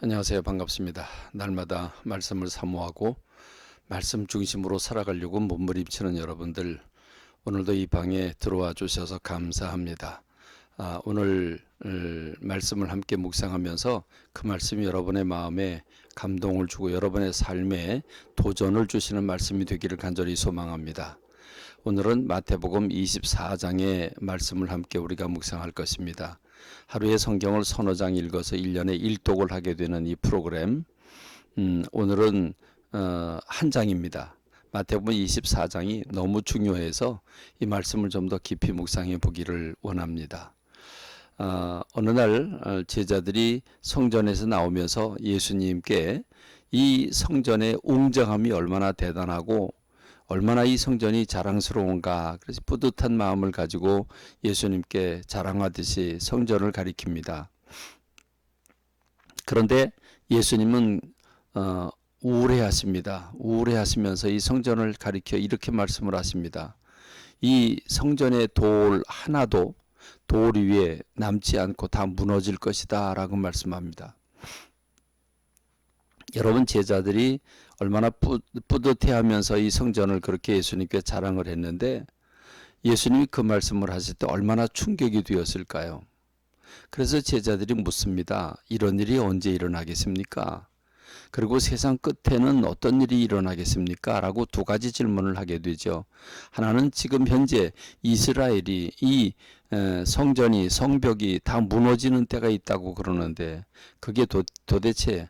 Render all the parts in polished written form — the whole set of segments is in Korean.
안녕하세요. 반갑습니다. 날마다 말씀을 사모하고 말씀 중심으로 살아가려고 몸부림치는 여러분들, 오늘도 이 방에 들어와 주셔서 감사합니다. 오늘 말씀을 함께 묵상하면서 그 말씀이 여러분의 마음에 감동을 주고 여러분의 삶에 도전을 주시는 말씀이 되기를 간절히 소망합니다. 오늘은 마태복음 24장의 말씀을 함께 우리가 묵상할 것입니다. 하루에 성경을 서너 장 읽어서 1년에 1독을 하게 되는 이 프로그램, 오늘은 한 장입니다. 마태복음 24장이 너무 중요해서 이 말씀을 좀 더 깊이 묵상해 보기를 원합니다. 어느 날 제자들이 성전에서 나오면서 예수님께 이 성전의 웅장함이 얼마나 대단하고 얼마나 이 성전이 자랑스러운가, 그래서 뿌듯한 마음을 가지고 예수님께 자랑하듯이 성전을 가리킵니다. 그런데 예수님은 우울해하십니다. 우울해하시면서 이 성전을 가리켜 이렇게 말씀을 하십니다. 이 성전의 돌 하나도 돌 위에 남지 않고 다 무너질 것이다 라고 말씀합니다. 여러분, 제자들이 얼마나 뿌듯해하면서 이 성전을 그렇게 예수님께 자랑을 했는데 예수님이 그 말씀을 하실 때 얼마나 충격이 되었을까요? 그래서 제자들이 묻습니다. 이런 일이 언제 일어나겠습니까? 그리고 세상 끝에는 어떤 일이 일어나겠습니까? 라고 두 가지 질문을 하게 되죠. 하나는 지금 현재 이스라엘이 이 성전이, 성벽이 다 무너지는 때가 있다고 그러는데 그게 도대체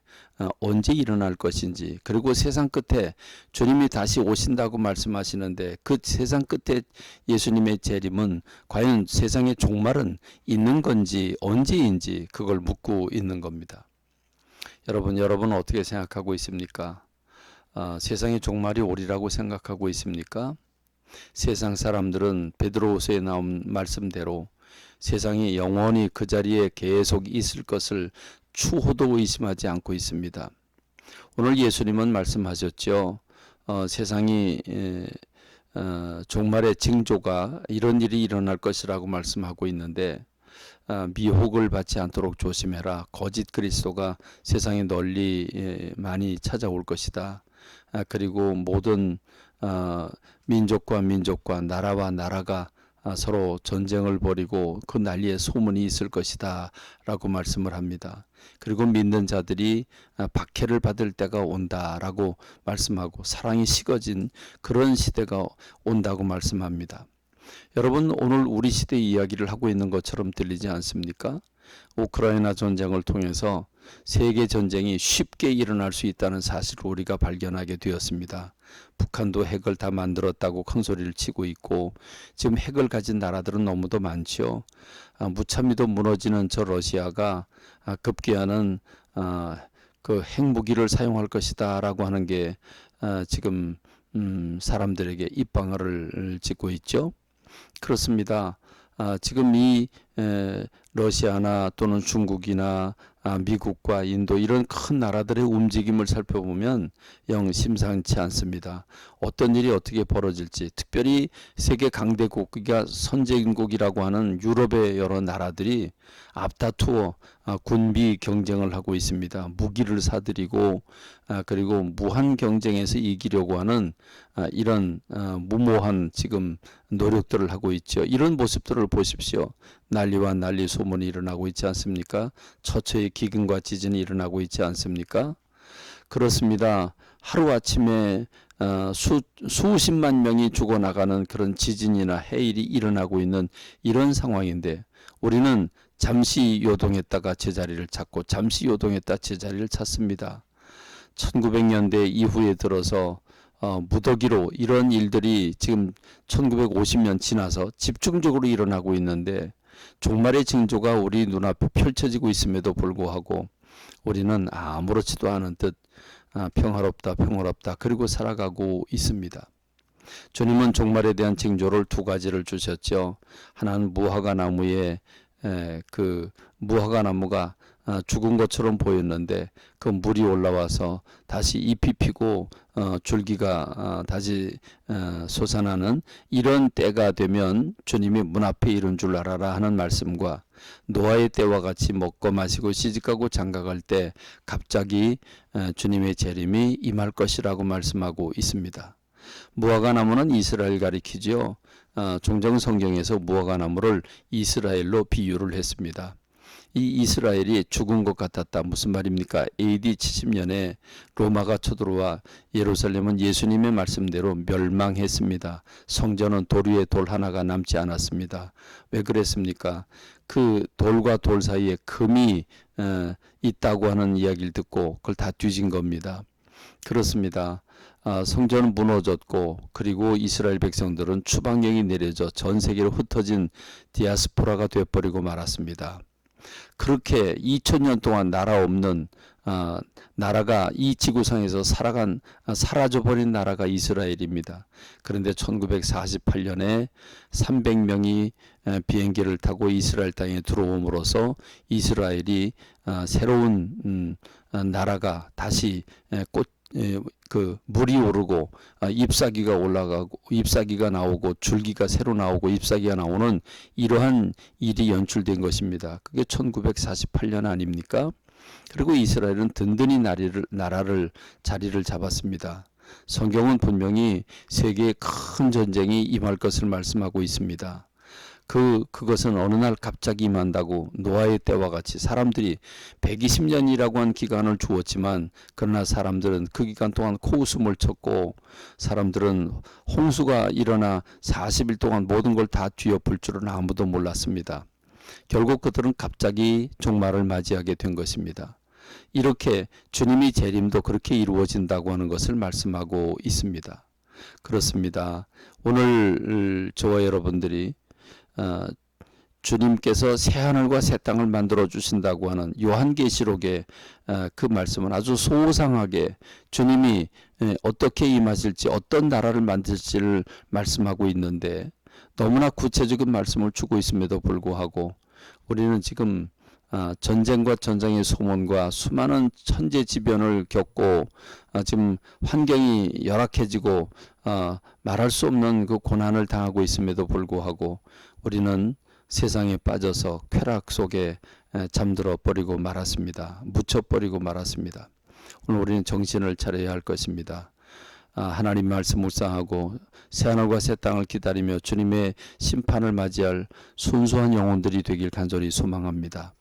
언제 일어날 것인지, 그리고 세상 끝에 주님이 다시 오신다고 말씀하시는데 그 세상 끝에 예수님의 재림은 과연 세상의 종말은 있는 건지 언제인지 그걸 묻고 있는 겁니다. 여러분은 어떻게 생각하고 있습니까? 세상의 종말이 오리라고 생각하고 있습니까? 세상 사람들은 베드로후서에 나온 말씀대로 세상이 영원히 그 자리에 계속 있을 것을 추호도 의심하지 않고 있습니다. 오늘 예수님은 말씀하셨죠. 세상이 종말의 징조가 이런 일이 일어날 것이라고 말씀하고 있는데 미혹을 받지 않도록 조심해라. 거짓 그리스도가 세상에 널리 많이 찾아올 것이다. 그리고 모든 민족과 민족과 나라와 나라가 서로 전쟁을 벌이고 그 난리에 소문이 있을 것이다 라고 말씀을 합니다. 그리고 믿는 자들이 박해를 받을 때가 온다라고 말씀하고 사랑이 식어진 그런 시대가 온다고 말씀합니다. 여러분, 오늘 우리 시대 이야기를 하고 있는 것처럼 들리지 않습니까? 우크라이나 전쟁을 통해서 세계 전쟁이 쉽게 일어날 수 있다는 사실을 우리가 발견하게 되었습니다. 북한도 핵을 다 만들었다고 큰 소리를 치고 있고 지금 핵을 가진 나라들은 너무도 많죠. 무참히도 무너지는 저 러시아가 급기야는 그 핵무기를 사용할 것이다 라고 하는 게 지금 사람들에게 입방아를 짚고 있죠. 그렇습니다. 지금 이 러시아나 또는 중국이나 미국과 인도 이런 큰 나라들의 움직임을 살펴보면 영 심상치 않습니다. 어떤 일이 어떻게 벌어질지, 특별히 세계 강대국이가 선진국이라고 하는 유럽의 여러 나라들이 앞다투어 군비 경쟁을 하고 있습니다. 무기를 사들이고 그리고 무한 경쟁에서 이기려고 하는 이런 무모한 지금 노력들을 하고 있죠. 이런 모습들을 보십시오. 난리와 난리 소문이 일어나고 있지 않습니까? 처처의 기근과 지진이 일어나고 있지 않습니까? 그렇습니다. 하루아침에 수십만 명이 죽어나가는 그런 지진이나 해일이 일어나고 있는 이런 상황인데 우리는 잠시 요동했다가 제자리를 찾고 잠시 요동했다 제자리를 찾습니다. 1900년대 이후에 들어서 무더기로 이런 일들이 지금 1950년 지나서 집중적으로 일어나고 있는데 종말의 징조가 우리 눈앞에 펼쳐지고 있음에도 불구하고 우리는 아무렇지도 않은 듯 평화롭다 그리고 살아가고 있습니다. 주님은 종말에 대한 징조를 두 가지를 주셨죠. 하나는 무화과 나무에 그 무화과 나무가 죽은 것처럼 보였는데 그 물이 올라와서 다시 잎이 피고 줄기가 다시 솟아나는 이런 때가 되면 주님이 문 앞에 이른 줄 알아라 하는 말씀과 노아의 때와 같이 먹고 마시고 시집가고 장가갈 때 갑자기 주님의 재림이 임할 것이라고 말씀하고 있습니다. 무화과나무는 이스라엘 가리키지요. 종종 성경에서 무화과나무를 이스라엘로 비유를 했습니다. 이 이스라엘이 죽은 것 같았다. 무슨 말입니까? AD 70년에 로마가 쳐들어와 예루살렘은 예수님의 말씀대로 멸망했습니다. 성전은 돌 위에 돌 하나가 남지 않았습니다. 왜 그랬습니까? 그 돌과 돌 사이에 금이 있다고 하는 이야기를 듣고 그걸 다 뒤진 겁니다. 그렇습니다. 성전은 무너졌고 그리고 이스라엘 백성들은 추방령이 내려져 전 세계로 흩어진 디아스포라가 되어버리고 말았습니다. 그렇게 2000년 동안 나라 없는 나라가 이 지구상에서 사라져버린 나라가 이스라엘입니다. 그런데 1948년에 300명이 비행기를 타고 이스라엘 땅에 들어옴으로써 이스라엘이 새로운 나라가 다시 그 물이 오르고 잎사귀가 올라가고 잎사귀가 나오고 줄기가 새로 나오고 잎사귀가 나오는 이러한 일이 연출된 것입니다. 그게 1948년 아닙니까? 그리고 이스라엘은 든든히 나라를 자리를 잡았습니다. 성경은 세계의 큰 전쟁이 임할 것을 말씀하고 있습니다. 그것은 어느 날 갑자기 임한다고 노아의 때와 같이 사람들이 120년이라고 한 기간을 주었지만 그러나 사람들은 그 기간 동안 코웃음을 쳤고 사람들은 홍수가 일어나 40일 동안 모든 걸 다 뒤엎을 줄은 아무도 몰랐습니다. 결국 그들은 갑자기 종말을 맞이하게 된 것입니다. 이렇게 주님의 재림도 그렇게 이루어진다고 하는 것을 말씀하고 있습니다. 그렇습니다. 오늘 저와 여러분들이 주님께서 새하늘과 새 땅을 만들어 주신다고 하는 요한계시록의 그 말씀은 아주 소상하게 주님이 어떻게 임하실지 어떤 나라를 만들지를 말씀하고 있는데 너무나 구체적인 말씀을 주고 있음에도 불구하고 우리는 지금 전쟁과 전쟁의 소문과 수많은 천재지변을 겪고 지금 환경이 열악해지고 말할 수 없는 그 고난을 당하고 있음에도 불구하고 우리는 세상에 빠져서 쾌락 속에 잠들어 버리고 말았습니다. 묻혀버리고 말았습니다. 오늘 우리는 정신을 차려야 할 것입니다. 하나님 말씀 묵상하고 새하늘과 새 땅을 기다리며 주님의 심판을 맞이할 순수한 영혼들이 되길 간절히 소망합니다.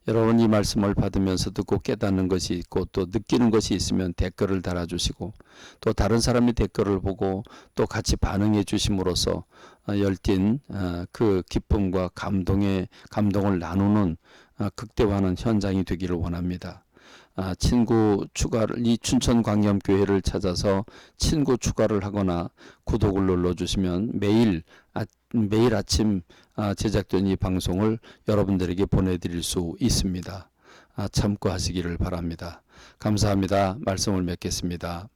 여러분 이 말씀을 받으면서 듣고 깨닫는 것이 있고 또 느끼는 것이 있으면 댓글을 달아주시고 또 다른 사람이 댓글을 보고 또 같이 반응해 주심으로써 열띤 그 기쁨과 감동을 나누는 극대화하는 현장이 되기를 원합니다. 친구 추가를 이 춘천광염교회를 찾아서 친구 추가를 하거나 구독을 눌러주시면 매일 아침 제작된 이 방송을 여러분들에게 보내드릴 수 있습니다. 참고하시기를 바랍니다. 감사합니다. 말씀을 맺겠습니다.